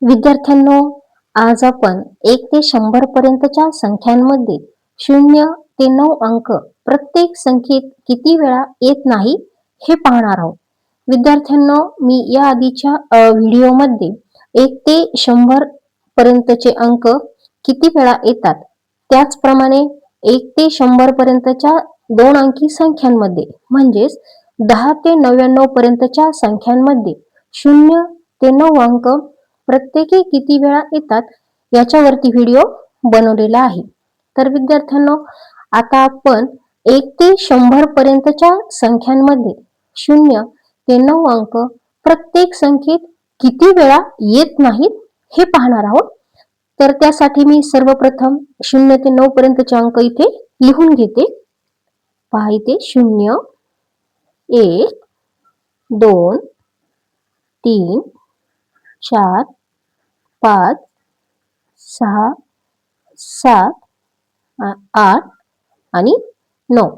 विद्यार्थ्यांनो, आज आपण 1 ते 100 पर्यंतच्या संख्यांमध्ये 0 ते 9 अंक प्रत्येक संख्येत किती वेळा येत नाही हे पाहणार आहोत. विद्यार्थ्यांनो, मी या आधीच्या व्हिडिओमध्ये 1 ते 100 पर्यंतचे अंक किती वेळा येतात, त्याचप्रमाणे 1 ते 100 पर्यंतच्या 2 अंकी संख्यांमध्ये म्हणजेच 10 ते 99 पर्यंतच्या संख्यांमध्ये 0 ते 9 अंक प्रत्येकी किती वेळा येतात याच्यावरती व्हिडिओ बनवलेला आहे. तर विद्यार्थ्यांनो, आता आपण 1 ते 100 पर्यंतच्या संख्यांमध्ये 0 ते 9 अंक प्रत्येक संख्येत किती वेळा येत नाहीत हे पाहणार आहोत. तर त्यासाठी मी सर्वप्रथम 0 ते 9 पर्यंतचे अंक इथे लिहून घेते. पहा इथे 0, 1, 2, 3, 4, 5, 6, 7, 8 आणि 9.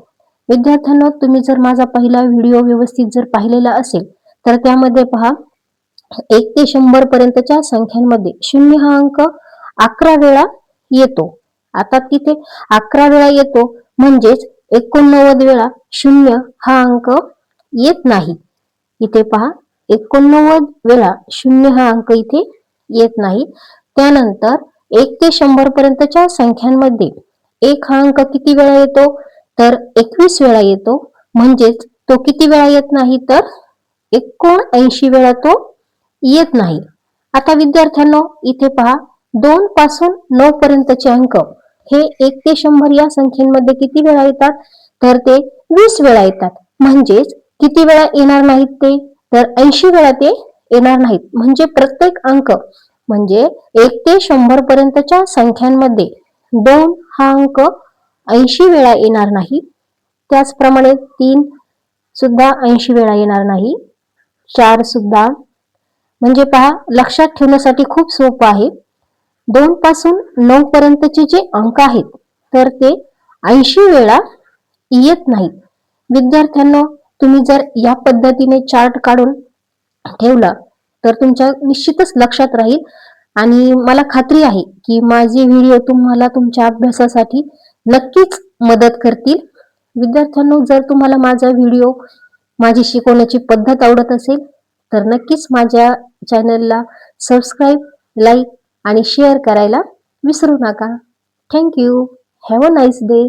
विद्यार्थ्यांनो, तुम्ही जर माझा पहिला व्हिडिओ व्यवस्थित जर पाहिलेला असेल तर त्यामध्ये पहा 1 ते 100 पर्यंतच्या संख्यांमध्ये 0 हा अंक 11 वेळा येतो. आता तिथे 11 वेळा येतो म्हणजेच 89 वेळा 0 हा अंक येत नाही. इथे पहा 89 वेळा 0 हा अंक इथे येत नाही. त्यानंतर 1 ते 100 पर्यंतच्या संख्यांमध्ये 1 हा अंक किती वेळा येतो, तर 21 वेळा येतो. म्हणजेच तो किती वेळा येत नाही, तर 79 वेळा तो येत नाही. आता विद्यार्थ्यांनो, इथे पहा 2 पासून 9 पर्यंतचे अंक हे 1 ते 100 या संख्येमध्ये किती वेळा येतात, तर ते 20 वेळा येतात. म्हणजेच किती वेळा येणार नाहीत ते, तर 80 वेळा ते येणार नाहीत. म्हणजे प्रत्येक अंक म्हणजे 1 ते 100 पर्यंतच्या संख्यांमध्ये 2 हा अंक 80 वेळा येणार नाही. त्याचप्रमाणे 3 सुद्धा 80 वेळा येणार नाही. 4 सुद्धा. म्हणजे पहा, लक्षात ठेवण्यासाठी खूप सोपं आहे. 2 पासून 9 पर्यंतचे जे अंक आहेत तर ते 80 वेळा येत नाहीत. विद्यार्थ्यांनो, तुम्ही जर या पद्धतीने चार्ट काढून ठेवला तर तुमच्या निश्चितच लक्षात राहील आणि मला खात्री आहे की माझे व्हिडिओ तुम्हाला तुमच्या अभ्यासासाठी नक्कीच मदत करतील. विद्यार्थ्यांनो, जर तुम्हाला माझा व्हिडिओ, माझी शिकवण्याची पद्धत आवडत असेल तर नक्कीच माझ्या चॅनलला सबस्क्राईब, लाईक आणि शेअर करायला विसरू नका. Thank you. Have a nice day.